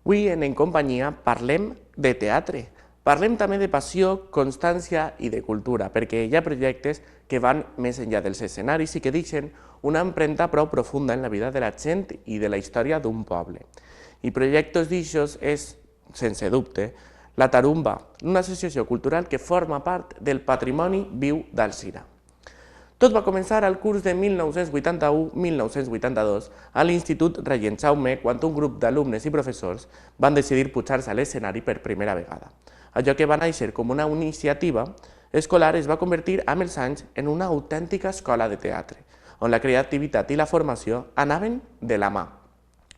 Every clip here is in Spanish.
Avui en companyia parlem de teatre. Parlem també de passió, constància i de cultura, perquè hi ha projectes que van més enllà dels escenaris i que deixen una empremta prou profunda en la vida de la gent i de la història d'un poble. I projectes d'aixòs és, sense dubte, la Tarumba, una associació cultural que forma part del patrimoni viu d'Alzira. Tot va començar al curs de 1981-1982 a l'Institut Regent Jaume quan un grup d'alumnes i professors van decidir pujar-se a l'escenari per primera vegada. Allò que va néixer com una iniciativa escolar es va convertir amb els anys en una autèntica escola de teatre, on la creativitat i la formació anaven de la mà.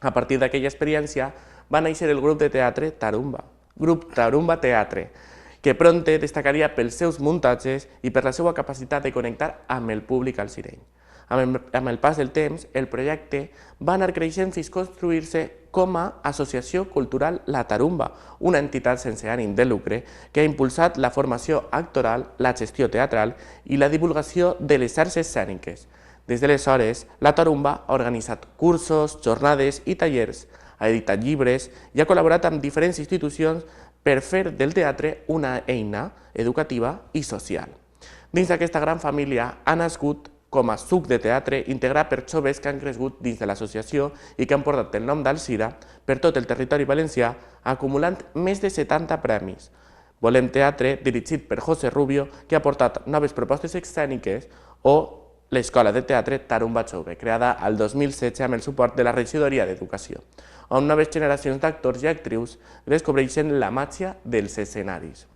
A partir d'aquella experiència va néixer el grup de teatre Tarumba, grup Tarumba Teatre, que prompte destacaria pels seus muntatges i per la seva capacitat de connectar amb el públic alzireny. Amb el pas del temps, el projecte va anar creixent fins a construir-se com a Associació Cultural La Tarumba, una entitat sense ànim de lucre que ha impulsat la formació actoral, la gestió teatral i la divulgació de les arts escèniques. Des d'aleshores, La Tarumba ha organitzat cursos, jornades i tallers, ha editat llibres i ha col·laborat amb diferents institucions per fer del teatre una eina educativa i social. Dins d'aquesta gran família ha nascut com a suc de teatre integrat per joves que han crescut dins de l'associació i que han portat el nom d'Alzira per tot el territori valencià, acumulant més de 70 premis. Volem Teatre, dirigit per José Rubio, que ha portat noves propostes escèniques, o l'Escola de Teatre Tarumba Jove, creada el 2016 amb el suport de la Regidoria d'Educació, on noves generacions d'actors i actrius descobreixen la màgia dels escenaris.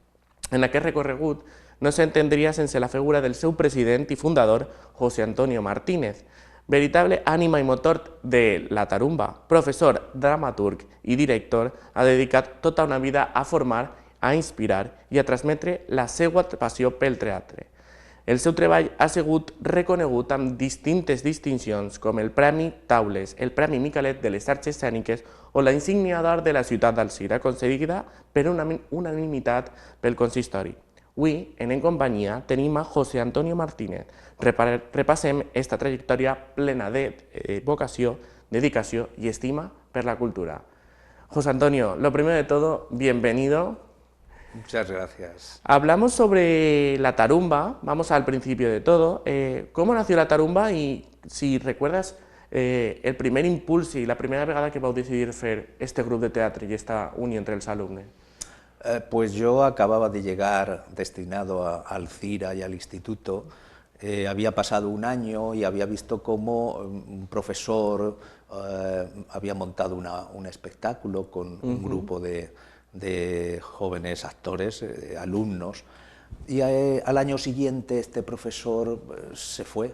En aquest recorregut no s'entendria sense la figura del seu president i fundador, José Antonio Martínez, veritable ànima i motor de La Tarumba, professor, dramaturg i director, ha dedicat tota una vida a formar, a inspirar i a transmetre la seva passió pel teatre. El seu treball ha sigut reconegut amb distintes distincions com el Premi Taules, el Premi Micalet de les Arts Escèniques o la insígnia d'or de la ciutat d'Alzira, concedida per unanimitat pel consistori. Avui, en companyia, tenim a José Antonio Martínez. Repassem esta trajectòria plena de vocació, dedicació i estima per la cultura. José Antonio, lo primero de todo, bienvenido. Muchas gracias. Hablamos sobre la Tarumba, vamos al principio de todo. ¿Cómo nació la Tarumba y si recuerdas el primer impulso y la primera vegada que vau decidir fer este grup de teatre y esta unió entre els alumnes? Pues yo acababa de llegar destinado a Alzira y al instituto. Había pasado un año y había visto cómo un profesor había montado un espectáculo con un grupo de jóvenes actores, alumnos, y al año siguiente este profesor se fue.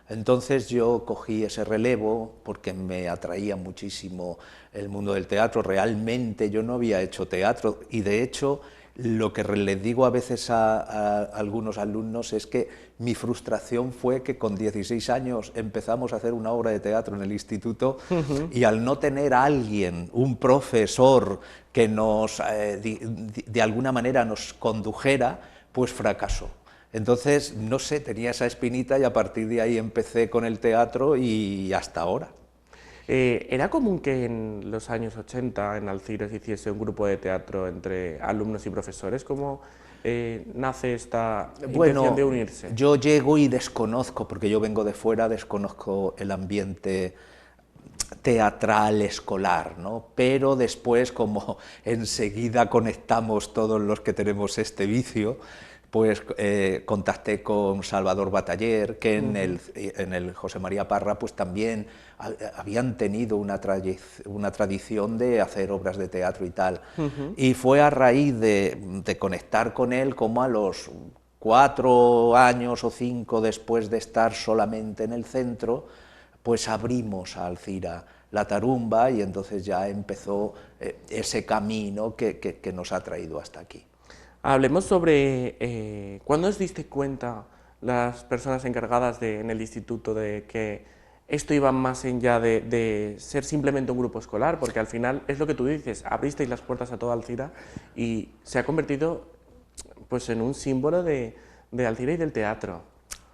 Entonces yo cogí ese relevo porque me atraía muchísimo el mundo del teatro. Realmente yo no había hecho teatro y de hecho lo que les digo a veces a algunos alumnos es que mi frustración fue que con 16 años empezamos a hacer una obra de teatro en el instituto y al no tener a alguien, un profesor que nos, de alguna manera nos condujera, pues fracasó. Entonces, no sé, tenía esa espinita y a partir de ahí empecé con el teatro y hasta ahora. ¿Era común que en los años 80 en Alzira se hiciese un grupo de teatro entre alumnos y profesores? ¿Cómo nace esta intención de unirse? Yo llego y desconozco, porque yo vengo de fuera, desconozco el ambiente teatral escolar, ¿no? Pero después, como enseguida conectamos todos los que tenemos este vicio, pues contacté con Salvador Bataller, que en el José María Parra pues también habían tenido una tradición de hacer obras de teatro y tal. Y fue a raíz de conectar con él como a los 4 años o 5 después de estar solamente en el centro, pues abrimos a Alzira La Tarumba y entonces ya empezó ese camino que nos ha traído hasta aquí. Hablemos sobre cuándo os diste cuenta las personas encargadas en el instituto de que esto iba más allá de ser simplemente un grupo escolar, porque al final es lo que tú dices, abristeis las puertas a toda Alzira y se ha convertido pues, en un símbolo de Alzira y del teatro.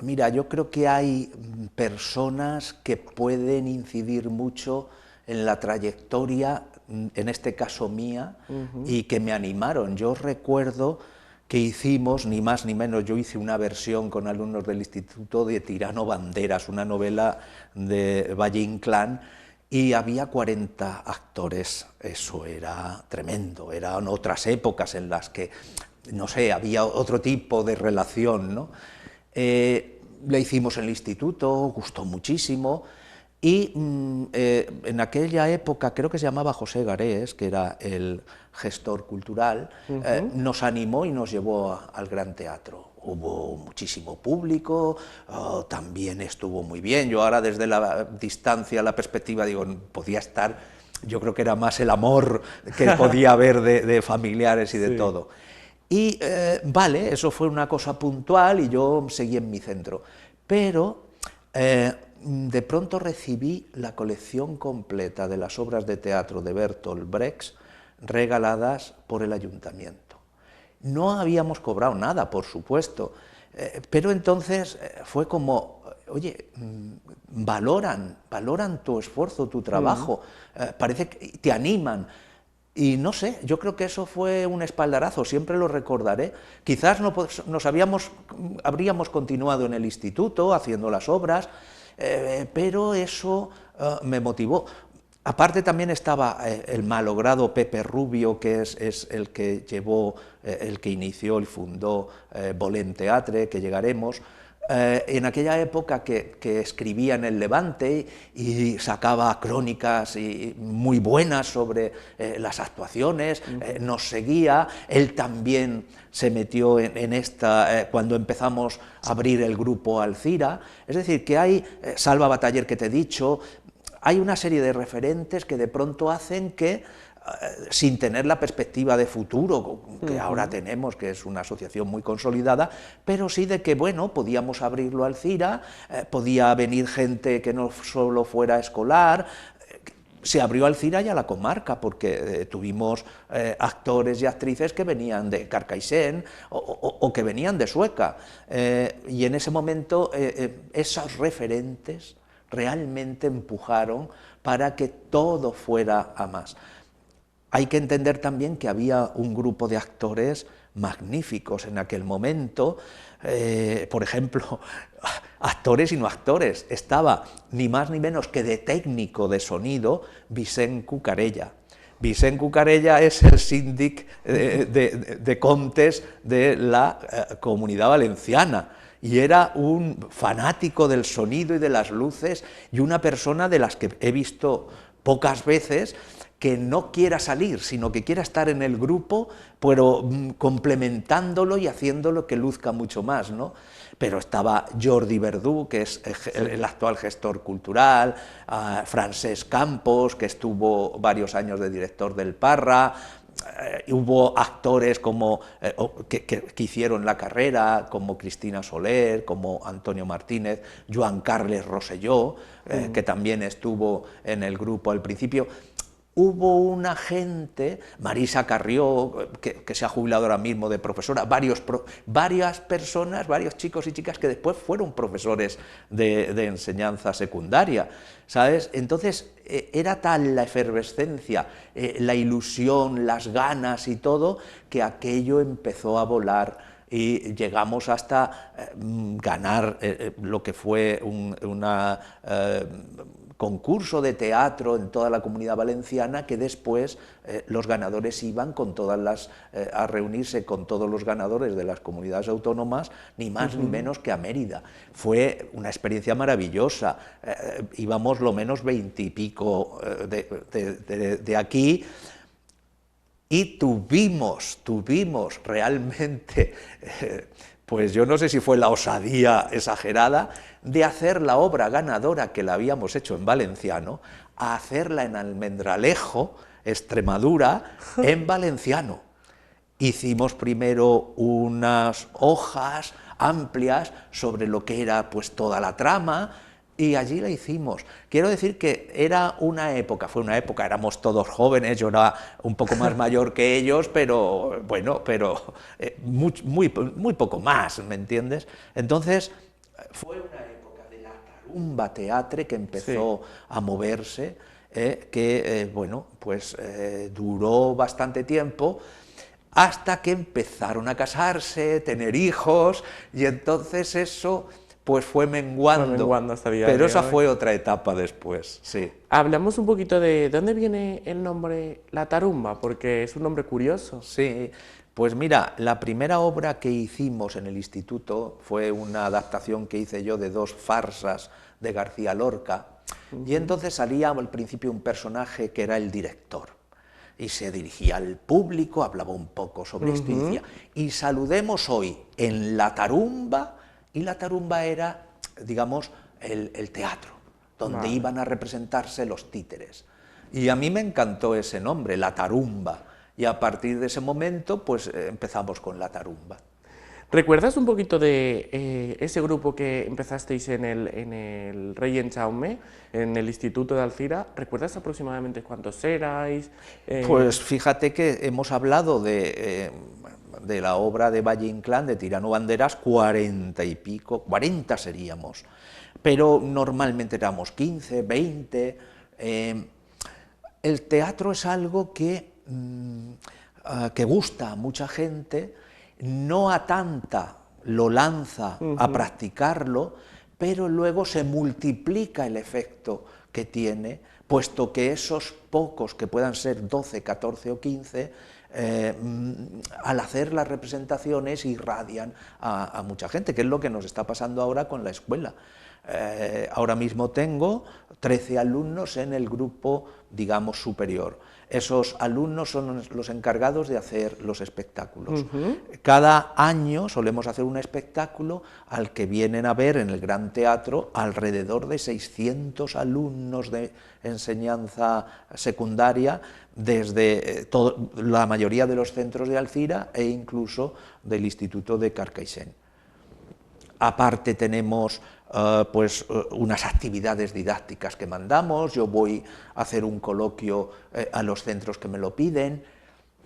Mira, yo creo que hay personas que pueden incidir mucho en la trayectoria en este caso mía, y que me animaron. Yo recuerdo que hicimos, ni más ni menos, yo hice una versión con alumnos del instituto de Tirano Banderas, una novela de Valle Inclán, y había 40 actores. Eso era tremendo, eran otras épocas en las que, no sé, había otro tipo de relación, ¿no? Le hicimos en el instituto, gustó muchísimo, y en aquella época, creo que se llamaba José Garés, que era el gestor cultural, nos animó y nos llevó al Gran Teatro. Hubo muchísimo público, también estuvo muy bien. Yo ahora desde la distancia, la perspectiva, digo, podía estar, yo creo que era más el amor que podía haber de familiares y de todo. Y vale, eso fue una cosa puntual y yo seguí en mi centro. Pero de pronto recibí la colección completa de las obras de teatro de Bertolt Brecht regaladas por el ayuntamiento. No habíamos cobrado nada, por supuesto, pero entonces fue como, oye, valoran tu esfuerzo, tu trabajo, parece que te animan. Y no sé, yo creo que eso fue un espaldarazo, siempre lo recordaré. Quizás habríamos continuado en el instituto haciendo las obras, pero eso me motivó. Aparte también estaba el malogrado Pepe Rubio, que es el que el que inició y fundó Bolén Teatre, que llegaremos. En aquella época que escribía en El Levante y sacaba crónicas muy buenas sobre las actuaciones, nos seguía. Él también se metió en esta cuando empezamos a abrir el grupo Alcira. Es decir, que hay Salva Bataller, que te he dicho, hay una serie de referentes que de pronto hacen que, sin tener la perspectiva de futuro que ahora tenemos, que es una asociación muy consolidada, pero sí de que, bueno, podíamos abrirlo al CIRA, podía venir gente que no solo fuera escolar. Se abrió al CIRA y a la comarca, porque tuvimos actores y actrices que venían de Carcaixent o que venían de Sueca, y en ese momento esos referentes realmente empujaron para que todo fuera a más. Hay que entender también que había un grupo de actores magníficos en aquel momento, por ejemplo, actores y no actores. Estaba ni más ni menos que de técnico de sonido Vicent Cucarella. Vicent Cucarella es el síndic de Comptes de la Comunidad Valenciana, y era un fanático del sonido y de las luces, y una persona de las que he visto pocas veces que no quiera salir, sino que quiera estar en el grupo, pero complementándolo y haciéndolo que luzca mucho más, ¿no? Pero estaba Jordi Verdú, que es el actual gestor cultural, Francesc Campos, que estuvo varios años de director del Parra. Hubo actores como, que hicieron la carrera, como Cristina Soler, como Antonio Martínez, Joan Carles Rosselló, que también estuvo en el grupo al principio. Hubo una gente, Marisa Carrió, que se ha jubilado ahora mismo de profesora, varias personas, varios chicos y chicas que después fueron profesores de enseñanza secundaria, ¿sabes? Entonces era tal la efervescencia, la ilusión, las ganas y todo, que aquello empezó a volar y llegamos hasta ganar lo que fue una concurso de teatro en toda la Comunidad Valenciana, que después los ganadores iban con a reunirse con todos los ganadores de las comunidades autónomas, ni más ni menos que a Mérida. Fue una experiencia maravillosa, íbamos lo menos 20 y pico de aquí, y tuvimos realmente, pues yo no sé si fue la osadía exagerada, de hacer la obra ganadora que la habíamos hecho en valenciano, a hacerla en Almendralejo, Extremadura, en valenciano. Hicimos primero unas hojas amplias sobre lo que era pues toda la trama, y allí la hicimos. Quiero decir que fue una época, éramos todos jóvenes, yo era un poco más mayor que ellos, pero bueno, muy poco más, ¿me entiendes? Entonces, fue una época de la Tarumba Teatre que empezó a moverse, bueno, pues duró bastante tiempo, hasta que empezaron a casarse, tener hijos, y entonces eso pues fue menguando, Fue menguando hasta el día pero de esa hoy. fue otra etapa después, sí. Hablamos un poquito de dónde viene el nombre La Tarumba, porque es un nombre curioso. Sí, pues mira, la primera obra que hicimos en el instituto fue una adaptación que hice yo de 2 farsas de García Lorca, y entonces salía al principio un personaje que era el director, y se dirigía al público, hablaba un poco sobre esto y decía, y saludemos hoy en La Tarumba, y La Tarumba era, digamos, el teatro, donde iban a representarse los títeres. Y a mí me encantó ese nombre, La Tarumba, y a partir de ese momento pues empezamos con La Tarumba. ¿Recuerdas un poquito de ese grupo que empezasteis en el Rey en Jaume, en el Instituto de Alcira? ¿Recuerdas aproximadamente cuántos erais? Pues fíjate que hemos hablado de la obra de Valle Inclán, de Tirano Banderas, 40 y pico, 40 seríamos, pero normalmente éramos 15, 20. El teatro es algo que gusta a mucha gente, no a tanta lo lanza a practicarlo, pero luego se multiplica el efecto que tiene, puesto que esos pocos, que puedan ser 12, 14 o 15, al hacer las representaciones irradian a mucha gente, que es lo que nos está pasando ahora con la escuela. Ahora mismo tengo 13 alumnos en el grupo, digamos, superior. Esos alumnos son los encargados de hacer los espectáculos. Cada año solemos hacer un espectáculo al que vienen a ver en el Gran Teatro alrededor de 600 alumnos de enseñanza secundaria desde la mayoría de los centros de Alcira e incluso del Instituto de Carcaixent. Aparte tenemos unas actividades didácticas que mandamos, yo voy a hacer un coloquio a los centros que me lo piden,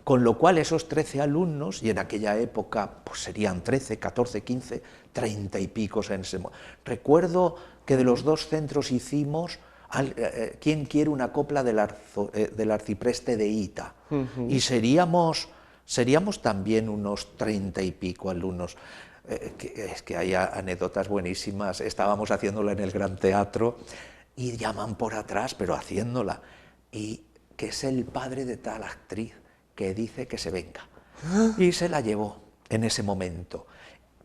con lo cual esos 13 alumnos, y en aquella época pues serían 13, 14, 15, 30 y picos en ese momento. Recuerdo que de los 2 centros hicimos ¿Quién quiere una copla del arcipreste de Ita? Y seríamos también unos 30 y pico alumnos. Es que hay anécdotas buenísimas. Estábamos haciéndola en el Gran Teatro y llaman por atrás, pero haciéndola, y que es el padre de tal actriz que dice que se venga. Y se la llevó en ese momento.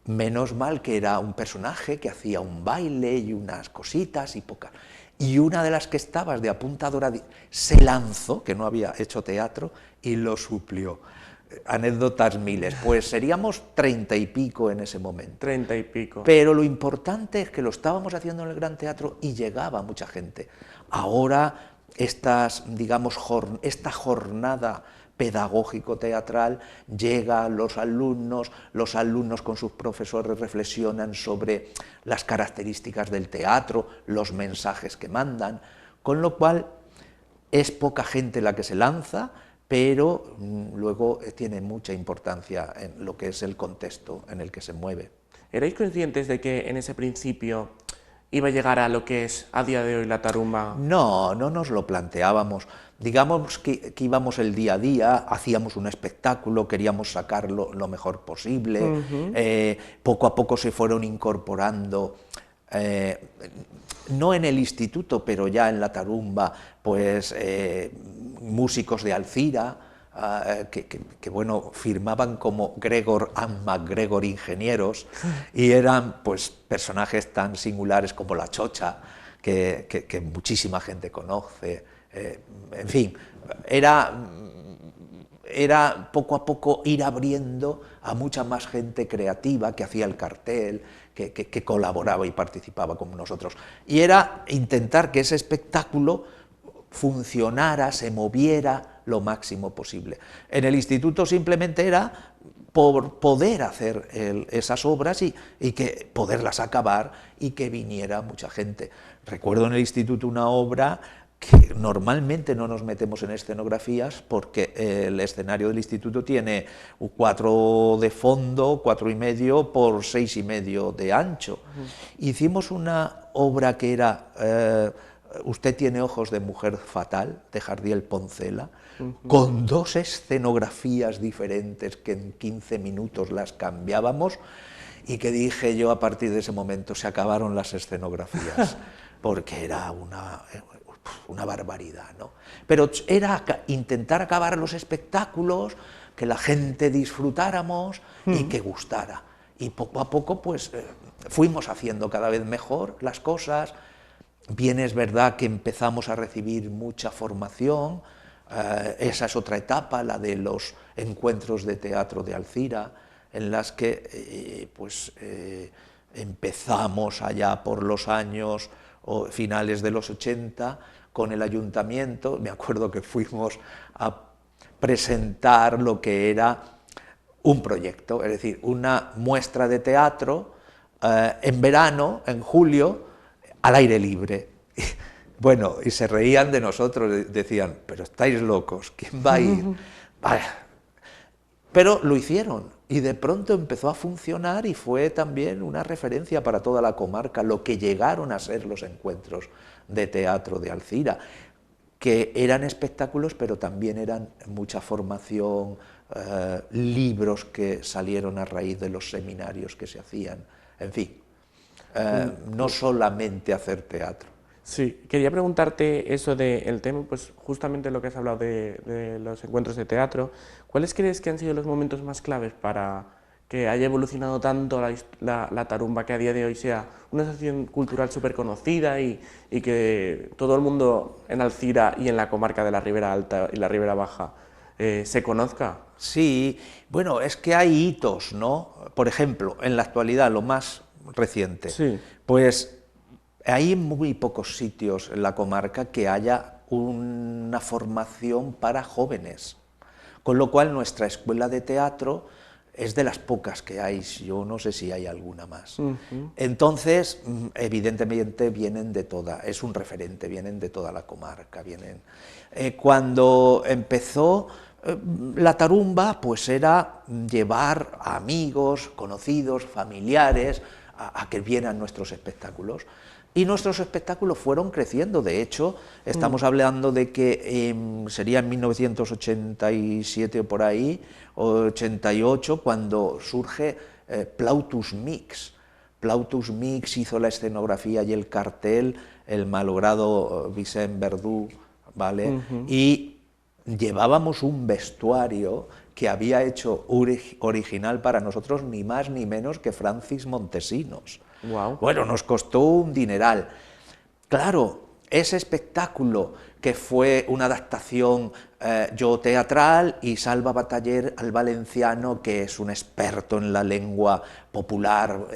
Menos mal que era un personaje que hacía un baile y unas cositas y pocas. Y una de las que estabas de apuntadora se lanzó, que no había hecho teatro, y lo suplió. Anécdotas miles, pues seríamos 30 y pico en ese momento. 30 y pico. Pero lo importante es que lo estábamos haciendo en el Gran Teatro y llegaba mucha gente. Ahora, esta jornada pedagógico-teatral llega a los alumnos con sus profesores reflexionan sobre las características del teatro, los mensajes que mandan, con lo cual es poca gente la que se lanza, pero luego tiene mucha importancia en lo que es el contexto en el que se mueve. ¿Erais conscientes de que en ese principio iba a llegar a lo que es a día de hoy la tarumba? No, no nos lo planteábamos. Digamos que íbamos el día a día, hacíamos un espectáculo, queríamos sacarlo lo mejor posible, poco a poco se fueron incorporando, no en el instituto, pero ya en la tarumba, pues músicos de Alcira, que bueno, firmaban como Gregor and MacGregor ingenieros, y eran pues personajes tan singulares como la Chocha, que muchísima gente conoce. En fin, era poco a poco ir abriendo a mucha más gente creativa que hacía el cartel, que colaboraba y participaba con nosotros. Y era intentar que ese espectáculo funcionara, se moviera lo máximo posible. En el instituto simplemente era por poder hacer esas obras y que poderlas acabar y que viniera mucha gente. Recuerdo en el instituto una obra que normalmente no nos metemos en escenografías porque el escenario del instituto tiene 4 de fondo, 4,5 por 6,5 de ancho. Hicimos una obra que era Usted tiene ojos de mujer fatal, de Jardiel Poncela, con 2 escenografías diferentes que en 15 minutos las cambiábamos, y que dije yo a partir de ese momento, se acabaron las escenografías, porque era una barbaridad, ¿no? Pero era intentar acabar los espectáculos, que la gente disfrutáramos y que gustara. Y poco a poco pues fuimos haciendo cada vez mejor las cosas. Bien es verdad que empezamos a recibir mucha formación, esa es otra etapa, la de los encuentros de teatro de Alzira, en las que empezamos allá por los años finales de los 80 con el ayuntamiento. Me acuerdo que fuimos a presentar lo que era un proyecto, es decir, una muestra de teatro en verano, en julio, al aire libre. Bueno, y se reían de nosotros, decían, pero estáis locos, ¿quién va a ir? Vaya. Pero lo hicieron, y de pronto empezó a funcionar, y fue también una referencia para toda la comarca, lo que llegaron a ser los encuentros de teatro de Alzira, que eran espectáculos, pero también eran mucha formación, libros que salieron a raíz de los seminarios que se hacían, en fin, no solamente hacer teatro. Sí, quería preguntarte eso del tema, pues justamente lo que has hablado de los encuentros de teatro. ¿Cuáles crees que han sido los momentos más claves para que haya evolucionado tanto la tarumba, que a día de hoy sea una asociación cultural súper conocida y que todo el mundo en Alzira y en la comarca de la Ribera Alta y la Ribera Baja se conozca? Sí, bueno, es que hay hitos, ¿no? Por ejemplo, en la actualidad, lo más reciente, Sí. pues hay muy pocos sitios en la comarca que haya una formación para jóvenes, con lo cual nuestra escuela de teatro es de las pocas que hay, yo no sé si hay alguna más. Entonces, evidentemente vienen de toda, es un referente, vienen de toda la comarca, vienen. Cuando empezó la tarumba, pues era llevar a amigos, conocidos, familiares, a que vieran nuestros espectáculos. Y nuestros espectáculos fueron creciendo. De hecho, estamos hablando de que sería en 1987 o por ahí, o 88, cuando surge Plautus Mix. Plautus Mix hizo la escenografía y el cartel, el malogrado Vicent Verdú, ¿vale? Y llevábamos un vestuario que había hecho original para nosotros, ni más ni menos que Francis Montesinos. Wow. Bueno, nos costó un dineral. Claro, ese espectáculo que fue una adaptación yo teatral, y Salva Bataller al valenciano, que es un experto en la lengua popular,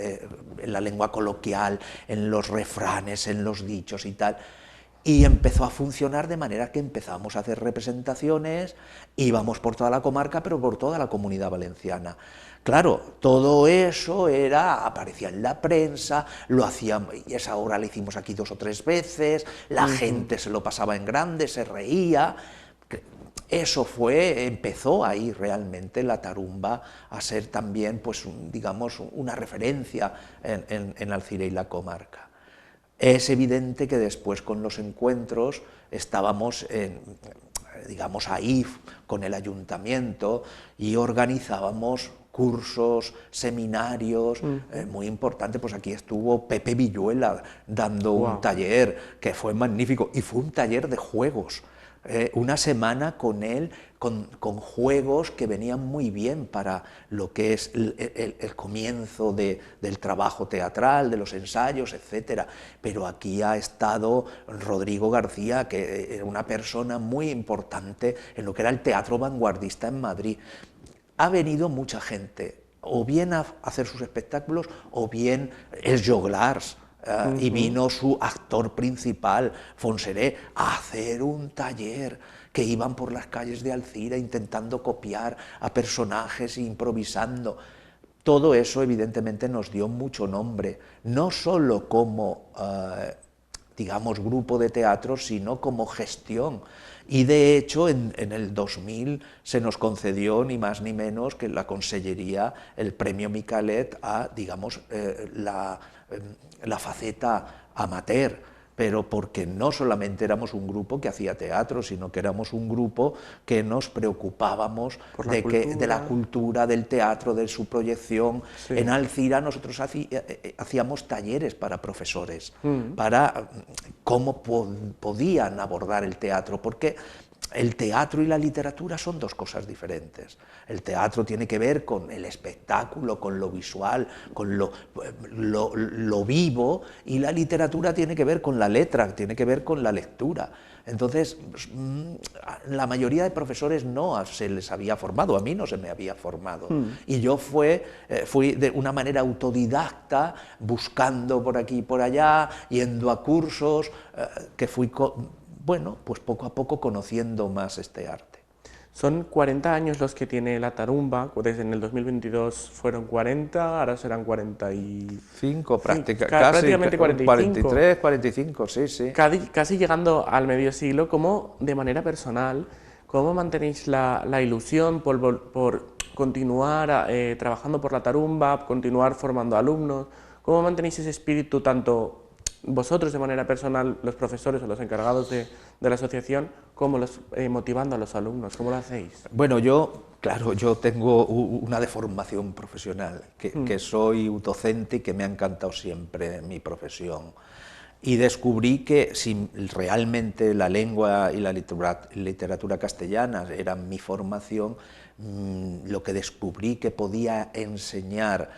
en la lengua coloquial, en los refranes, en los dichos y tal. Y empezó a funcionar de manera que empezamos a hacer representaciones, íbamos por toda la comarca, pero por toda la Comunidad Valenciana. Claro, todo eso aparecía en la prensa, lo hacíamos, y esa obra la hicimos aquí 2 o 3 veces, la gente se lo pasaba en grande, se reía. Eso empezó ahí realmente la tarumba a ser también, pues, digamos, una referencia en Alzira y la comarca. Es evidente que después, con los encuentros, estábamos digamos, ahí con el ayuntamiento, y organizábamos cursos, seminarios, muy importantes. Pues aquí estuvo Pepe Villuela dando un taller que fue magnífico, y fue un taller de juegos. Una semana con él, con juegos que venían muy bien para lo que es el comienzo del trabajo teatral, de los ensayos, etc. Pero aquí ha estado Rodrigo García, que era una persona muy importante en lo que era el teatro vanguardista en Madrid. Ha venido mucha gente, o bien a hacer sus espectáculos, o bien el Joglars. Y vino su actor principal, Fonseré, a hacer un taller, que iban por las calles de Alzira intentando copiar a personajes e improvisando. Todo eso evidentemente nos dio mucho nombre, no solo como digamos, grupo de teatro, sino como gestión. Y de hecho, en el 2000 se nos concedió ni más ni menos que la Consellería el premio Micalet a, digamos, la faceta amateur. pero porque no solamente éramos un grupo que hacía teatro, sino que éramos un grupo que nos preocupábamos de la cultura, del teatro, de su proyección. Sí. En Alcira nosotros hacíamos talleres para profesores, para cómo podían abordar el teatro, porque el teatro y la literatura son dos cosas diferentes. El teatro tiene que ver con el espectáculo, con lo visual, con lo vivo, y la literatura tiene que ver con la letra, tiene que ver con la lectura. Entonces, la mayoría de profesores no se les había formado, a mí no se me había formado. Y yo fui de una manera autodidacta, buscando por aquí y por allá, yendo a cursos, que fui bueno, pues poco a poco conociendo más este arte. Son 40 años los que tiene la tarumba, desde en el 2022 fueron 40, ahora serán 45, prácticamente 45. 43, 45, sí, sí. Casi llegando al medio siglo. ¿Cómo, de manera personal, cómo mantenéis la ilusión por continuar trabajando por la tarumba, continuar formando alumnos? ¿Cómo mantenéis ese espíritu tanto vosotros de manera personal, los profesores o los encargados de la asociación, como motivando a los alumnos? ¿Cómo lo hacéis? Bueno, claro, yo tengo una deformación profesional, que soy docente y que me ha encantado siempre mi profesión. Y descubrí que si realmente la lengua y la literatura castellana eran mi formación, lo que descubrí que podía enseñar,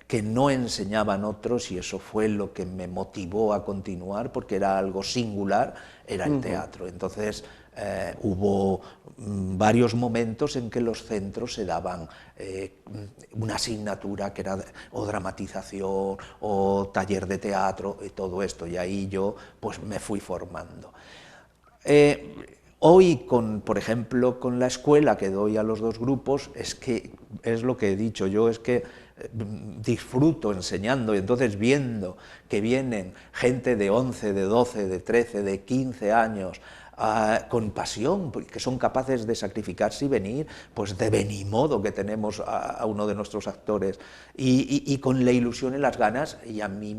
que no enseñaban otros, y eso fue lo que me motivó a continuar, porque era algo singular, era el teatro. Entonces hubo varios momentos en que los centros se daban una asignatura que era o dramatización o taller de teatro y todo esto, y ahí yo pues me fui formando. Hoy, por ejemplo, con la escuela que doy a los dos grupos, es lo que he dicho yo, es que disfruto enseñando, y entonces viendo que vienen gente de 11, de 12, de 13, de 15 años, con pasión, que son capaces de sacrificarse y venir, pues de Benimodo, que tenemos a uno de nuestros actores, y con la ilusión y las ganas, y a mí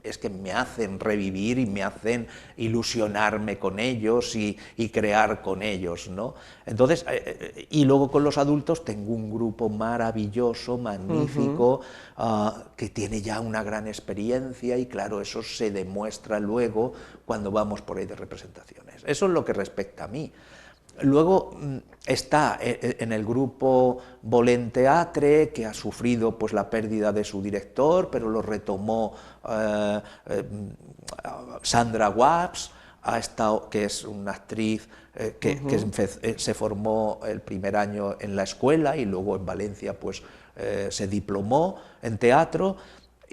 es que me hacen revivir y me hacen ilusionarme con ellos y crear con ellos, ¿no? Entonces, y luego con los adultos tengo un grupo maravilloso, magnífico, que tiene ya una gran experiencia, y claro, eso se demuestra luego cuando vamos por ahí de representaciones. Eso es lo que respecta a mí. Luego está en el grupo Volenteatre, que ha sufrido pues la pérdida de su director, pero lo retomó Sandra Waps, que es una actriz que se formó el primer año en la escuela y luego en Valencia pues se diplomó en teatro.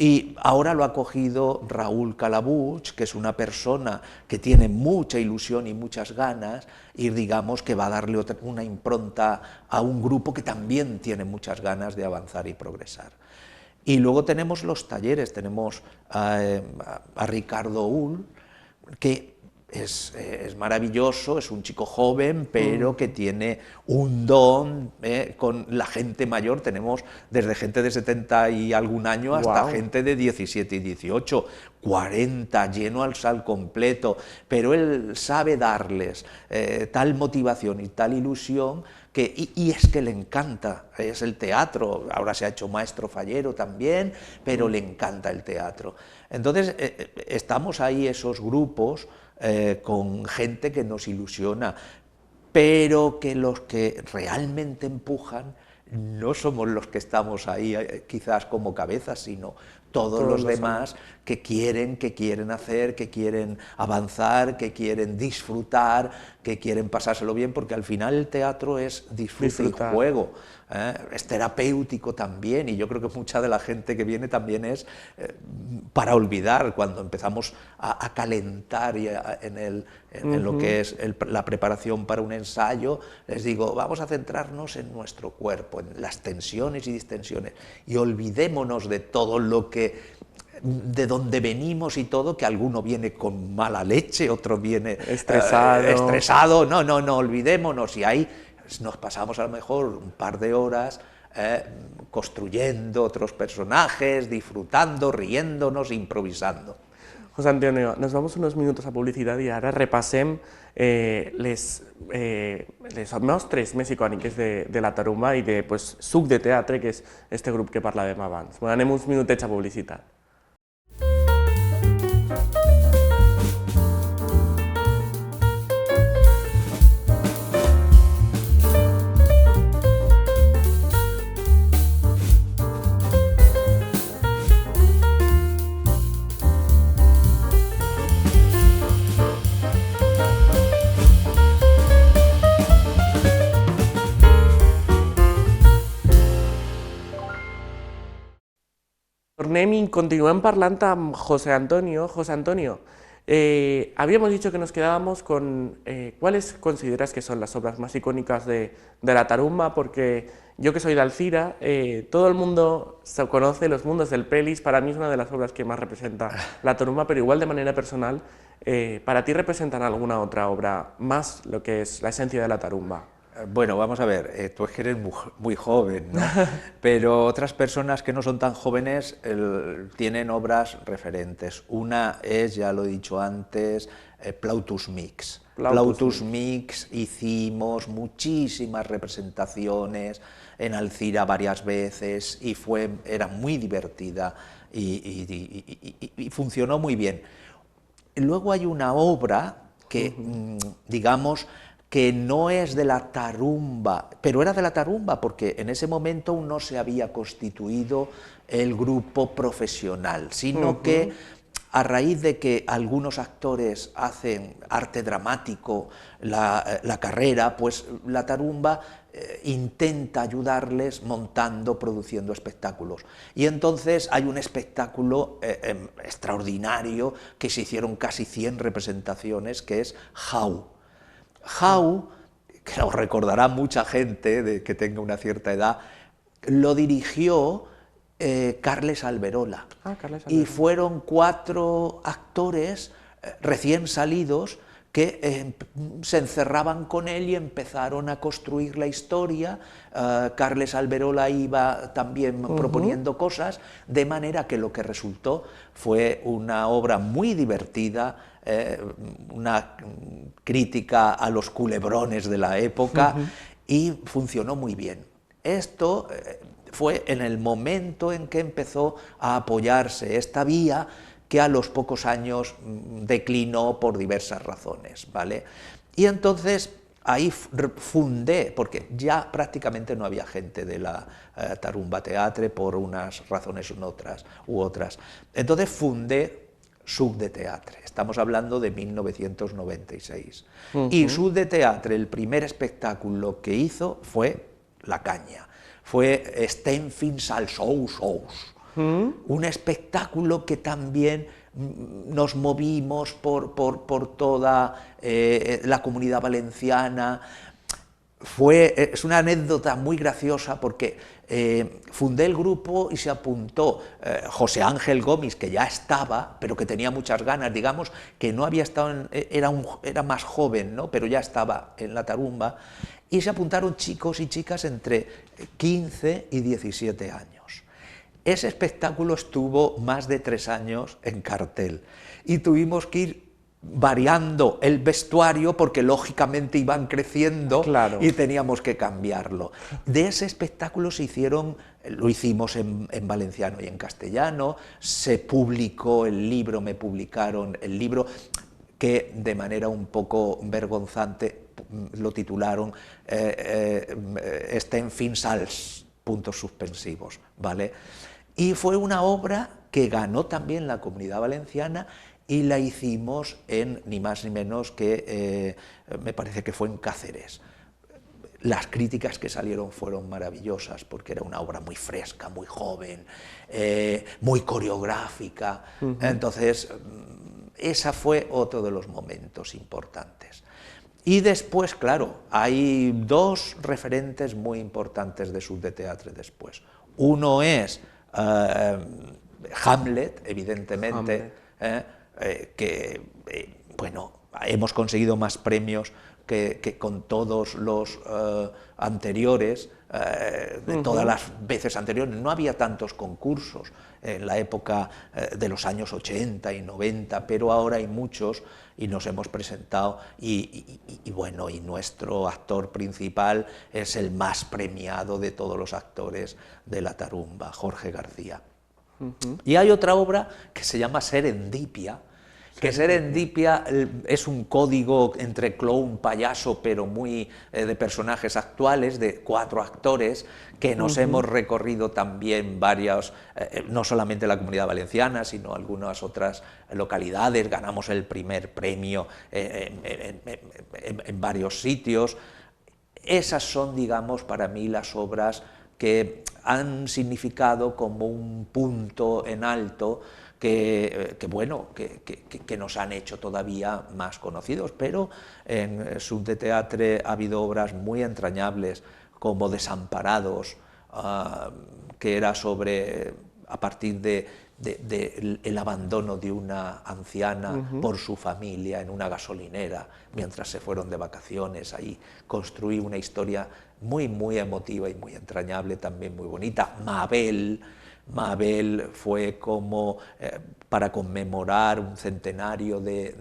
Y ahora lo ha cogido Raúl Calabuig, que es una persona que tiene mucha ilusión y muchas ganas, y digamos que va a darle una impronta a un grupo que también tiene muchas ganas de avanzar y progresar. Y luego tenemos los talleres, tenemos a Ricardo Ull, que es maravilloso, es un chico joven, pero que tiene un don con la gente mayor. Tenemos desde gente de 70 y algún año hasta gente de 17 y 18, 40, lleno al sal completo, pero él sabe darles tal motivación y tal ilusión y es que le encanta, es el teatro. Ahora se ha hecho maestro fallero también, pero le encanta el teatro. Entonces estamos ahí esos grupos con gente que nos ilusiona, pero que los que realmente empujan no somos los que estamos ahí quizás como cabezas, sino todos los demás que quieren hacer, que quieren avanzar, que quieren disfrutar, que quieren pasárselo bien, porque al final el teatro es disfrute y juego, es terapéutico también, y yo creo que mucha de la gente que viene también es para olvidar. Cuando empezamos a calentar en lo que es la preparación para un ensayo, les digo, vamos a centrarnos en nuestro cuerpo, en las tensiones y distensiones, y olvidémonos de todo lo que de dónde venimos y todo, que alguno viene con mala leche, otro viene estresado. No, olvidémonos, y ahí nos pasamos a lo mejor un par de horas construyendo otros personajes, disfrutando, riéndonos, improvisando. José Antonio, nos vamos unos minuts a publicitat i ara repassem les mostres més icòniques de la tarumba i de Suc de Teatre, que és este grup que parlàvem abans. Bueno, anem uns minutets a publicitat. Tornem y continuem parlant amb José Antonio. José Antonio, habíamos dicho que nos quedábamos con cuáles consideras que son las obras más icónicas de la tarumba, porque yo que soy de Alcira, todo el mundo se conoce Los Mundos del Pelis, para mí es una de las obras que más representa la tarumba, pero igual de manera personal, ¿para ti representan alguna otra obra más lo que es la esencia de la tarumba? Bueno, vamos a ver, tú es que eres muy joven, ¿no? Pero otras personas que no son tan jóvenes tienen obras referentes. Una es, ya lo he dicho antes, Plautus Mix. Plautus Mix hicimos muchísimas representaciones en Alcira varias veces y era muy divertida y funcionó muy bien. Luego hay una obra que, digamos, que no es de la tarumba, pero era de la tarumba porque en ese momento aún no se había constituido el grupo profesional, sino que a raíz de que algunos actores hacen arte dramático, la carrera, pues la tarumba intenta ayudarles montando, produciendo espectáculos. Y entonces hay un espectáculo extraordinario que se hicieron casi 100 representaciones, que es Jau. Jau, que lo recordará mucha gente que tenga una cierta edad, lo dirigió Carles Alberola. Y fueron 4 actores recién salidos que se encerraban con él y empezaron a construir la historia. Carles Alberola iba también proponiendo cosas, de manera que lo que resultó fue una obra muy divertida, una crítica a los culebrones de la época, y funcionó muy bien. Esto fue en el momento en que empezó a apoyarse esta vía, que a los pocos años declinó por diversas razones, ¿vale? Y entonces ahí fundé, porque ya prácticamente no había gente de la Tarumba Teatre por unas razones u otras. Entonces fundé Suc de Teatre, estamos hablando de 1996. Y Suc de Teatre, el primer espectáculo que hizo fue La Canya, fue Estem fins als ous. Un espectáculo que también nos movimos por toda la Comunidad Valenciana. Es una anécdota muy graciosa porque fundé el grupo y se apuntó José Ángel Gómez, que ya estaba, pero que tenía muchas ganas, digamos, que no había estado, era más joven, ¿no? Pero ya estaba en la tarumba, y se apuntaron chicos y chicas entre 15 y 17 años. Ese espectáculo estuvo más de 3 años en cartel y tuvimos que ir variando el vestuario porque lógicamente iban creciendo, claro, y teníamos que cambiarlo. De ese espectáculo lo hicimos en valenciano y en castellano, se publicó el libro, me publicaron el libro, que de manera un poco vergonzante lo titularon Estem fins als puntos suspensivos, ¿vale? Y fue una obra que ganó también la Comunidad Valenciana y la hicimos en ni más ni menos que, me parece que fue en Cáceres. Las críticas que salieron fueron maravillosas porque era una obra muy fresca, muy joven, muy coreográfica. Entonces, esa fue otro de los momentos importantes. Y después, claro, hay 2 referentes muy importantes de Suc de Teatre después. Uno es Hamlet, evidentemente, que, bueno, hemos conseguido más premios que con todos los anteriores, de todas las veces anteriores. No había tantos concursos en la época de los años 80 y 90, pero ahora hay muchos y nos hemos presentado y bueno, y nuestro actor principal es el más premiado de todos los actores de la tarumba, Jorge García. Y hay otra obra que se llama Serendipia, que Serendipia es un código entre clown, payaso, pero muy de personajes actuales, de 4 actores, que nos hemos recorrido también varias, no solamente la Comunidad Valenciana, sino algunas otras localidades, ganamos el primer premio en varios sitios. Esas son, digamos, para mí las obras que han significado como un punto en alto que nos han hecho todavía más conocidos, pero en Sud de Teatre ha habido obras muy entrañables como Desamparados, que era sobre, a partir del abandono de una anciana por su familia en una gasolinera mientras se fueron de vacaciones. Ahí construí una historia muy, muy emotiva y muy entrañable, también muy bonita. Mabel fue como para conmemorar un centenario de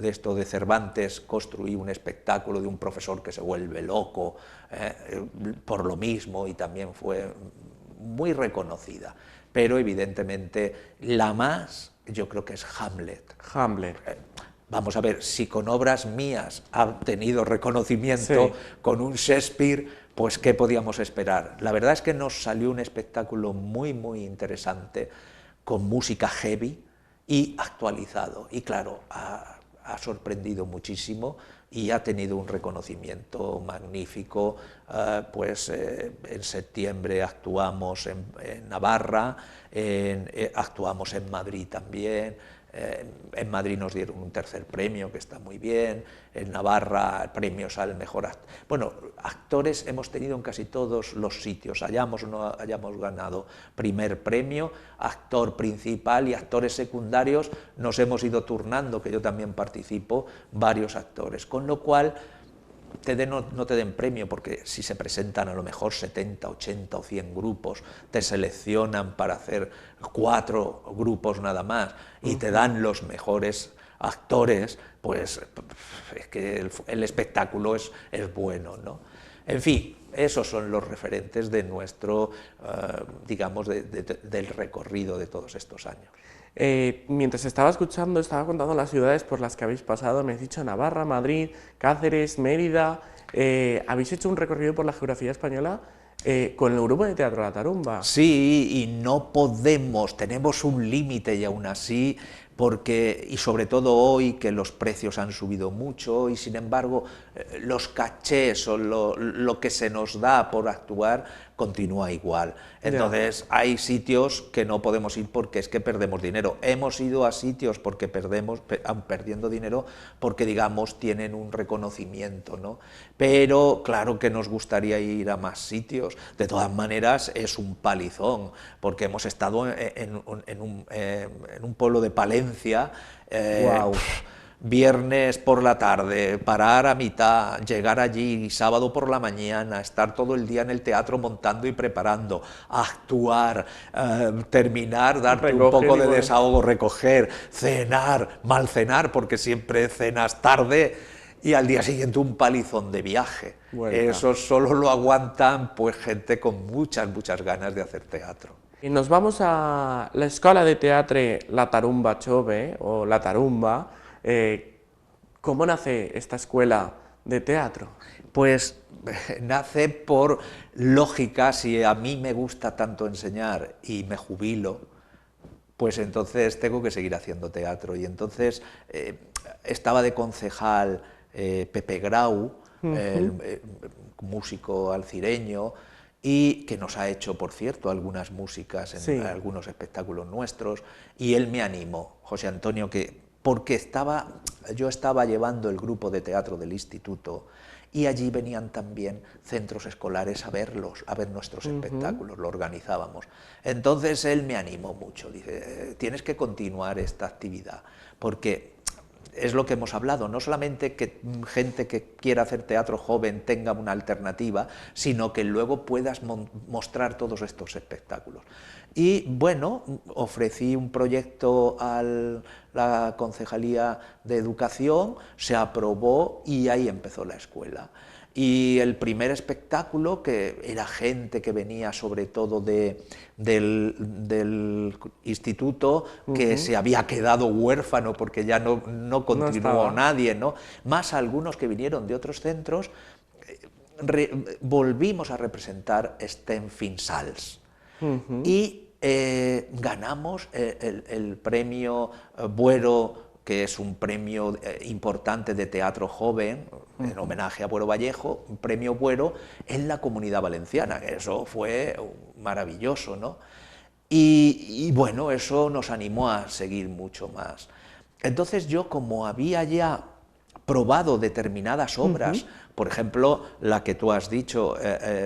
esto de Cervantes, construí un espectáculo de un profesor que se vuelve loco por lo mismo, y también fue muy reconocida. Pero evidentemente la más, yo creo que es Hamlet. Vamos a ver, si con obras mías ha tenido reconocimiento, con un Shakespeare, pues ¿qué podíamos esperar? La verdad es que nos salió un espectáculo muy, muy interesante, con música heavy y actualizado. Y claro, ha sorprendido muchísimo y ha tenido un reconocimiento magnífico. En septiembre actuamos en Navarra, actuamos en Madrid también. En Madrid nos dieron un tercer premio, que está muy bien. En Navarra, premios al mejor actor. Bueno, actores hemos tenido en casi todos los sitios, hayamos o no hayamos ganado primer premio, actor principal y actores secundarios nos hemos ido turnando, que yo también participo, varios actores, con lo cual no te den premio, porque si se presentan a lo mejor 70, 80 o 100 grupos, te seleccionan para hacer 4 grupos nada más y te dan los mejores actores, pues es que el espectáculo es bueno, ¿no? En fin, esos son los referentes de nuestro, digamos, del recorrido de todos estos años. Mientras estaba escuchando, estaba contando las ciudades por las que habéis pasado. Me has dicho Navarra, Madrid, Cáceres, Mérida. Habéis hecho un recorrido por la geografía española con el grupo de teatro La Tarumba. Sí, y no podemos, tenemos un límite y aún así, porque, y sobre todo hoy que los precios han subido mucho y sin embargo los cachés o lo que se nos da por actuar continúa igual. Entonces hay sitios que no podemos ir porque es que perdemos dinero. Hemos ido a sitios porque perdiendo dinero porque, digamos, tienen un reconocimiento, ¿no? Pero claro que nos gustaría ir a más sitios. De todas maneras es un palizón, porque hemos estado en un pueblo de Palencia, viernes por la tarde, parar a mitad, llegar allí sábado por la mañana, estar todo el día en el teatro montando y preparando, actuar, terminar, darte un poco de desahogo, recoger, cenar, mal cenar, porque siempre cenas tarde, y al día siguiente un palizón de viaje. Eso solo lo aguantan pues gente con muchas ganas de hacer teatro. Y nos vamos a la Escola de Teatre La Tarumba Chove, o La Tarumba. ¿Cómo nace esta escuela de teatro? Pues nace por lógica. Si a mí me gusta tanto enseñar y me jubilo, pues entonces tengo que seguir haciendo teatro. Y entonces estaba de concejal Pepe Grau, el músico alcireño, y que nos ha hecho, por cierto, algunas músicas en algunos espectáculos nuestros, y él me animó, José Antonio, porque yo estaba llevando el grupo de teatro del instituto y allí venían también centros escolares a ver nuestros espectáculos, lo organizábamos. Entonces él me animó mucho, dice, tienes que continuar esta actividad, porque es lo que hemos hablado, no solamente que gente que quiera hacer teatro joven tenga una alternativa, sino que luego puedas mostrar todos estos espectáculos. Y bueno, ofrecí un proyecto a la Concejalía de Educación, se aprobó y ahí empezó la escuela. Y el primer espectáculo, que era gente que venía sobre todo del instituto, que se había quedado huérfano porque ya no continuó nadie, ¿no? Más algunos que vinieron de otros centros, volvimos a representar Stenfinsals. Y ganamos el premio Buero, que es un premio importante de teatro joven, en homenaje a Buero Vallejo, un premio Buero en la Comunidad Valenciana. Eso fue maravilloso, ¿no? Y bueno, eso nos animó a seguir mucho más. Entonces yo, como había ya probado determinadas obras, por ejemplo, la que tú has dicho,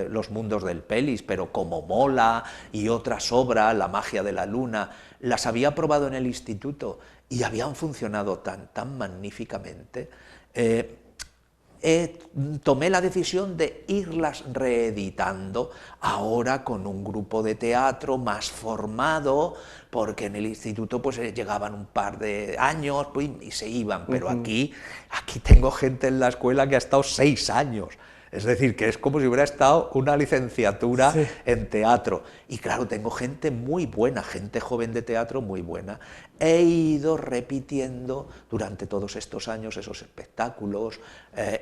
Los mundos del Pelis, pero como Mola y otras obras, La magia de la luna, las había probado en el instituto y habían funcionado tan magníficamente, tomé la decisión de irlas reeditando ahora con un grupo de teatro más formado, porque en el instituto pues llegaban un par de años pues, y se iban, pero aquí tengo gente en la escuela que ha estado 6 años. Es decir, que es como si hubiera estado una licenciatura en teatro. Y claro, tengo gente muy buena, gente joven de teatro muy buena. He ido repitiendo durante todos estos años esos espectáculos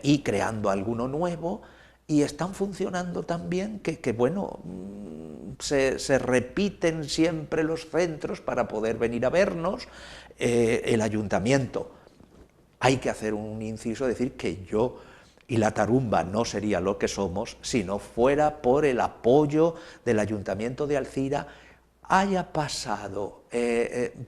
y creando alguno nuevo, y están funcionando tan bien que bueno, se repiten siempre los centros para poder venir a vernos. El ayuntamiento, hay que hacer un inciso, decir que yo y la Tarumba no sería lo que somos si no fuera por el apoyo del Ayuntamiento de Alzira, haya pasado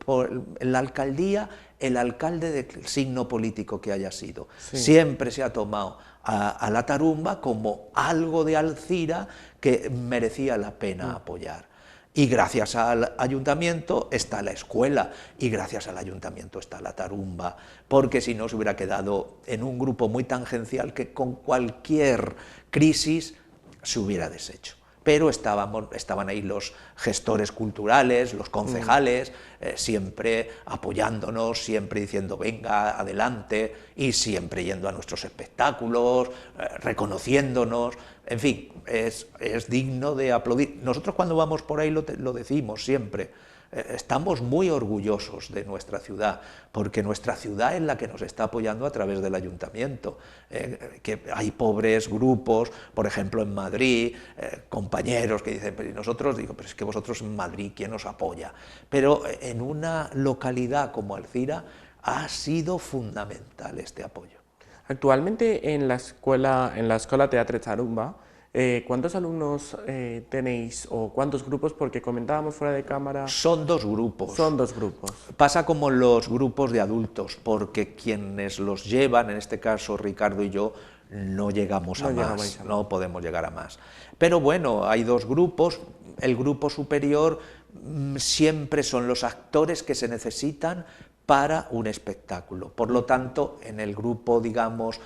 por la alcaldía el alcalde del signo político que haya sido. Siempre se ha tomado a la Tarumba como algo de Alzira que merecía la pena apoyar. Y gracias al ayuntamiento está la escuela, y gracias al ayuntamiento está la Tarumba, porque si no se hubiera quedado en un grupo muy tangencial que con cualquier crisis se hubiera deshecho. Pero estaban ahí los gestores culturales, los concejales, siempre apoyándonos, siempre diciendo venga, adelante, y siempre yendo a nuestros espectáculos, reconociéndonos. En fin, es digno de aplaudir. Nosotros cuando vamos por ahí lo decimos siempre. Estamos muy orgullosos de nuestra ciudad, porque nuestra ciudad es la que nos está apoyando a través del ayuntamiento. Que hay pobres grupos, por ejemplo en Madrid, compañeros que dicen, pero nosotros, digo, pero es que vosotros en Madrid, ¿quién os apoya? Pero en una localidad como Alzira ha sido fundamental este apoyo. Actualmente en la escuela Teatre Tarumba, ¿cuántos alumnos tenéis o cuántos grupos? Porque comentábamos fuera de cámara... Son 2 grupos. Son 2 grupos. Pasa como los grupos de adultos, porque quienes los llevan, en este caso Ricardo y yo, no llegamos a más, no podemos llegar a más. Pero bueno, hay 2 grupos. El grupo superior siempre son los actores que se necesitan para un espectáculo. Por lo tanto, en el grupo, decimos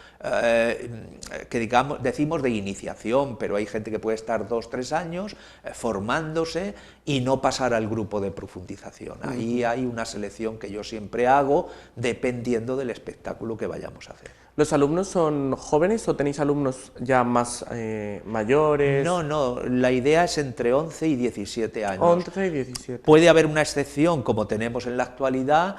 de iniciación, pero hay gente que puede estar 2 o 3 años formándose y no pasar al grupo de profundización. Ahí hay una selección que yo siempre hago dependiendo del espectáculo que vayamos a hacer. ¿Los alumnos son jóvenes o tenéis alumnos ya más mayores? No, la idea es entre 11 y 17 años. 11 y 17. Puede haber una excepción, como tenemos en la actualidad,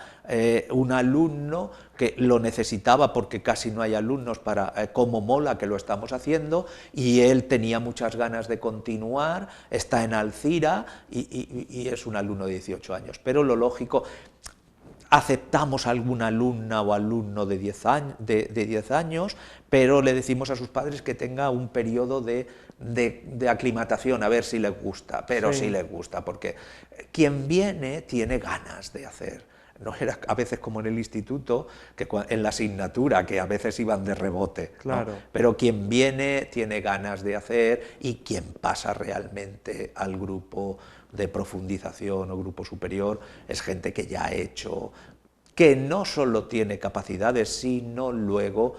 un alumno que lo necesitaba porque casi no hay alumnos para como Mola, que lo estamos haciendo, y él tenía muchas ganas de continuar, está en Alzira y es un alumno de 18 años. Pero lo lógico... Aceptamos a alguna alumna o alumno de 10 años, pero le decimos a sus padres que tenga un periodo de aclimatación, a ver si les gusta, pero sí les gusta, porque quien viene tiene ganas de hacer. No era a veces como en el instituto, que en la asignatura, que a veces iban de rebote. Claro. ¿no? Pero quien viene tiene ganas de hacer, y quien pasa realmente al grupo de profundización o grupo superior es gente que ya ha hecho, que no solo tiene capacidades, sino luego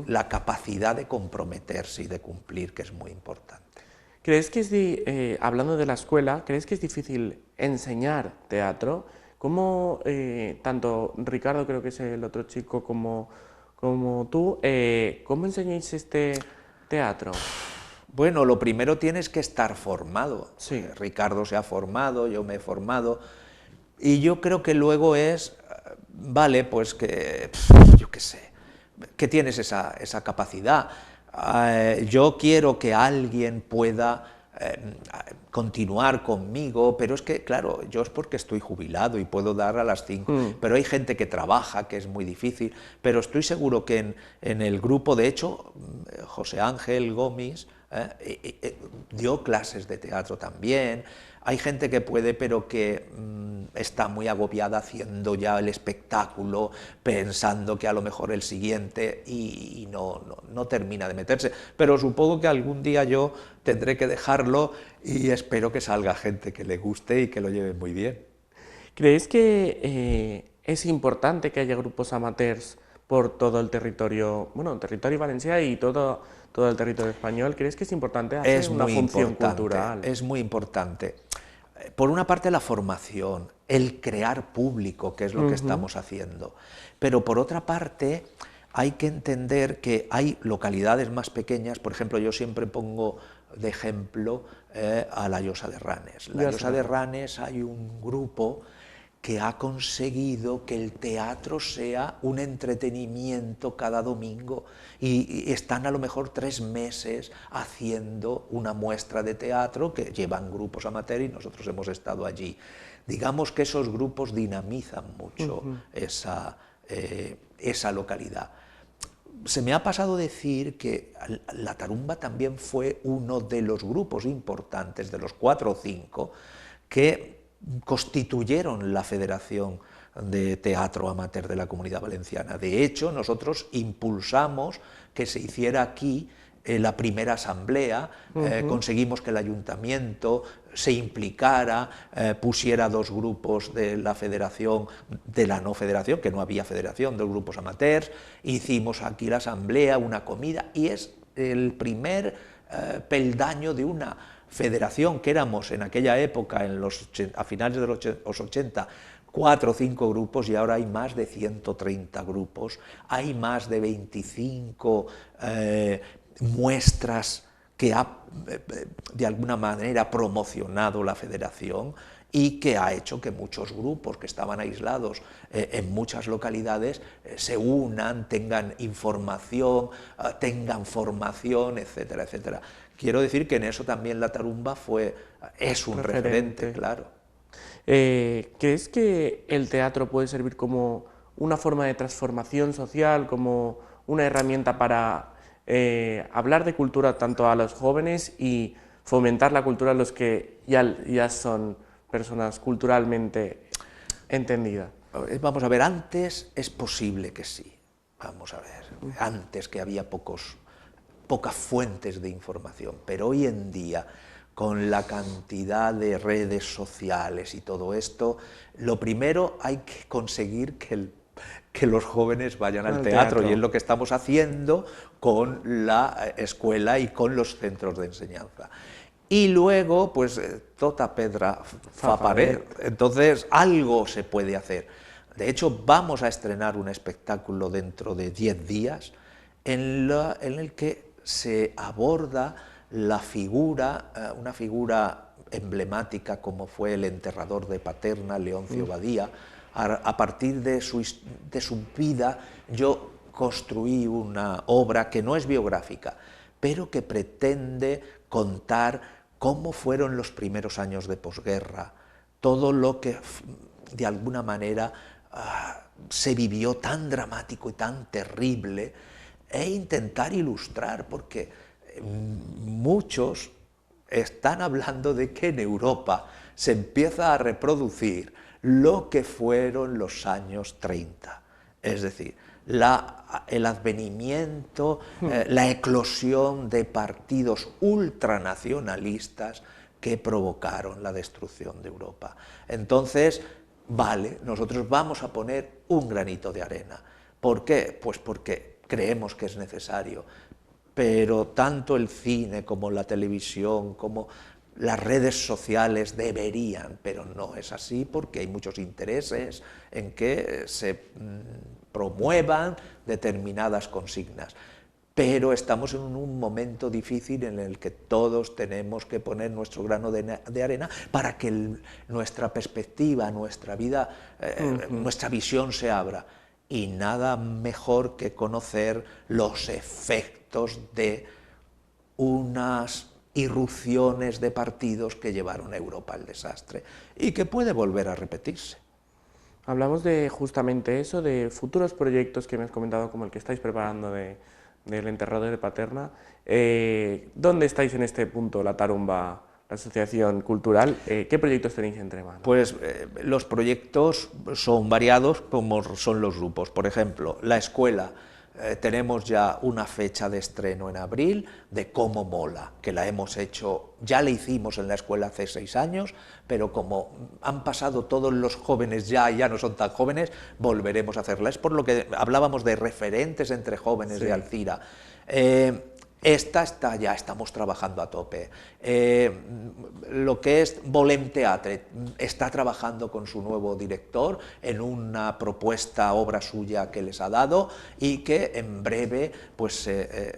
la capacidad de comprometerse y de cumplir, que es muy importante. ¿Crees que hablando de la escuela, crees que es difícil enseñar teatro? ¿Cómo tanto Ricardo, creo que es el otro chico, como tú, cómo enseñáis este teatro? Bueno, lo primero tienes que estar formado. Sí. Ricardo se ha formado, yo me he formado, y yo creo que luego es, vale, pues que, yo qué sé, que tienes esa capacidad. Yo quiero que alguien pueda continuar conmigo, pero es que, claro, yo es porque estoy jubilado y puedo dar a las 5, pero hay gente que trabaja, que es muy difícil, pero estoy seguro que en el grupo, de hecho, José Ángel Gómez dio clases de teatro también. Hay gente que puede, pero que está muy agobiada haciendo ya el espectáculo, pensando que a lo mejor el siguiente, y no termina de meterse. Pero supongo que algún día yo tendré que dejarlo y espero que salga gente que le guste y que lo lleve muy bien. ¿Crees que es importante que haya grupos amateurs por todo el territorio, bueno, el territorio valenciano y todo el territorio español? ¿Crees que es importante hacer una función cultural? Es muy importante. Por una parte la formación, el crear público, que es lo que estamos haciendo, pero por otra parte hay que entender que hay localidades más pequeñas. Por ejemplo, yo siempre pongo de ejemplo a la Llosa de Ranes. La Llosa de Ranes hay un grupo que ha conseguido que el teatro sea un entretenimiento cada domingo, y están a lo mejor 3 meses haciendo una muestra de teatro que llevan grupos amateurs y nosotros hemos estado allí. Digamos que esos grupos dinamizan mucho esa localidad. Se me ha pasado decir que la Tarumba también fue uno de los grupos importantes, de los 4 o 5, que constituyeron la Federación de Teatro Amateur de la Comunidad Valenciana. De hecho, nosotros impulsamos que se hiciera aquí la primera asamblea, conseguimos que el ayuntamiento se implicara, pusiera 2 grupos de la federación, de la no federación, que no había federación, 2 grupos amateurs, hicimos aquí la asamblea, una comida, y es el primer peldaño de una federación que éramos en aquella época, a finales de los 80, 4 o 5 grupos, y ahora hay más de 130 grupos, hay más de 25 muestras que ha de alguna manera promocionado la federación, y que ha hecho que muchos grupos que estaban aislados en muchas localidades se unan, tengan información, tengan formación, etcétera, etcétera. Quiero decir que en eso también la Tarumba es un referente, claro. ¿Crees que el teatro puede servir como una forma de transformación social, como una herramienta para hablar de cultura tanto a los jóvenes y fomentar la cultura a los que ya son personas culturalmente entendidas? Vamos a ver, antes es posible que sí. Vamos a ver, antes que había pocas fuentes de información, pero hoy en día, con la cantidad de redes sociales y todo esto, lo primero hay que conseguir que los jóvenes vayan al teatro, y es lo que estamos haciendo con la escuela y con los centros de enseñanza. Y luego, pues, tota pedra fa parer. Entonces, algo se puede hacer. De hecho, vamos a estrenar un espectáculo dentro de 10 días en el que se aborda la figura, una figura emblemática como fue el enterrador de Paterna, Leoncio Badía. A partir de su vida yo construí una obra que no es biográfica, pero que pretende contar cómo fueron los primeros años de posguerra, todo lo que de alguna manera se vivió tan dramático y tan terrible, e intentar ilustrar, porque muchos están hablando de que en Europa se empieza a reproducir lo que fueron los años 30, es decir, el advenimiento, la eclosión de partidos ultranacionalistas que provocaron la destrucción de Europa. Entonces, vale, nosotros vamos a poner un granito de arena. ¿Por qué? Pues porque creemos que es necesario. Pero tanto el cine como la televisión, como las redes sociales deberían, pero no es así porque hay muchos intereses en que se promuevan determinadas consignas. Pero estamos en un momento difícil en el que todos tenemos que poner nuestro grano de arena para que nuestra perspectiva, nuestra vida, nuestra visión se abra. Y nada mejor que conocer los efectos de unas irrupciones de partidos que llevaron a Europa al desastre y que puede volver a repetirse. Hablamos de justamente eso, de futuros proyectos que me has comentado, como el que estáis preparando del enterrador de Paterna. ¿Dónde estáis en este punto, la Tarumba, la asociación cultural? ¿Qué proyectos tenéis entre manos? Pues los proyectos son variados, como son los grupos. Por ejemplo, la escuela. Tenemos ya una fecha de estreno en abril de Cómo Mola, que la hemos hecho, ya la hicimos en la escuela hace 6 años, pero como han pasado todos los jóvenes ya no son tan jóvenes, volveremos a hacerla. Es por lo que hablábamos de referentes entre jóvenes de Alcira. Esta ya estamos trabajando a tope. Lo que es Volem Teatre está trabajando con su nuevo director en una propuesta, obra suya que les ha dado y que en breve pues, se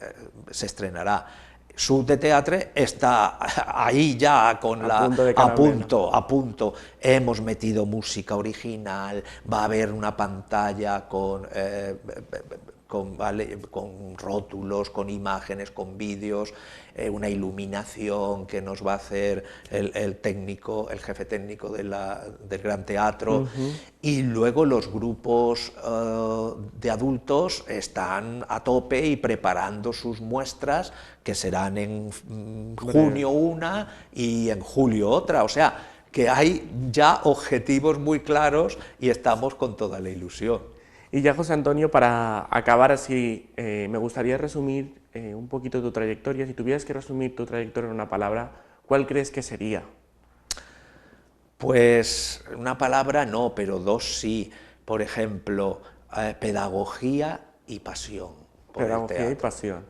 estrenará. Sud de Teatre está ahí ya con a punto. Hemos metido música original, va a haber una pantalla con rótulos, con imágenes, con vídeos, una iluminación que nos va a hacer el técnico, el jefe técnico del Gran Teatro, y luego los grupos de adultos están a tope y preparando sus muestras, que serán en junio una y en julio otra, o sea, que hay ya objetivos muy claros y estamos con toda la ilusión. Y ya, José Antonio, para acabar así, me gustaría resumir un poquito tu trayectoria. Si tuvieras que resumir tu trayectoria en una palabra, ¿cuál crees que sería? Pues una palabra no, pero 2 sí. Por ejemplo, pedagogía y pasión. Pedagogía y pasión.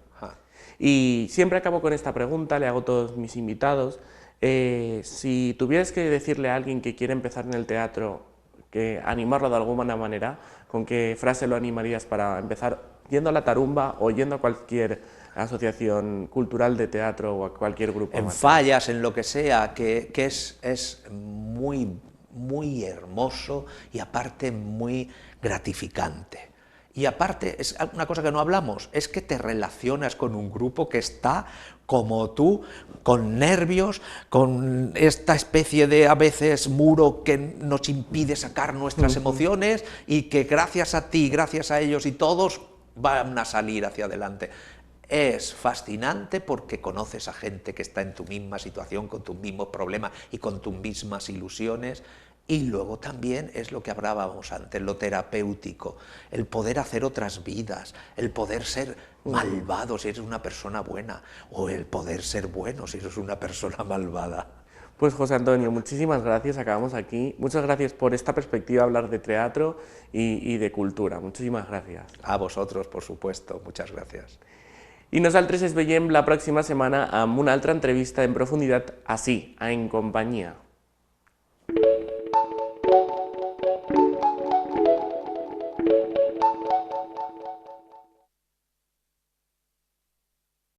Y siempre acabo con esta pregunta, le hago a todos mis invitados. Si tuvieras que decirle a alguien que quiere empezar en el teatro, que animarlo de alguna manera, ¿con qué frase lo animarías para empezar yendo a la Tarumba o yendo a cualquier asociación cultural de teatro o a cualquier grupo? En Fallas, en lo que sea, que es muy hermoso y aparte muy gratificante. Y aparte, es una cosa que no hablamos, es que te relacionas con un grupo que está como tú, con nervios, con esta especie de, a veces, muro que nos impide sacar nuestras emociones y que gracias a ti, gracias a ellos y todos van a salir hacia adelante. Es fascinante porque conoces a gente que está en tu misma situación, con tus mismos problemas y con tus mismas ilusiones. Y luego también es lo que hablábamos antes, lo terapéutico, el poder hacer otras vidas, el poder ser malvado si eres una persona buena, o el poder ser bueno si eres una persona malvada. Pues José Antonio, muchísimas gracias, acabamos aquí. Muchas gracias por esta perspectiva, hablar de teatro y de cultura. Muchísimas gracias. A vosotros, por supuesto, muchas gracias. I nosaltres ens veiem la pròxima setmana amb una altra entrevista en profunditat, així, En Companyia.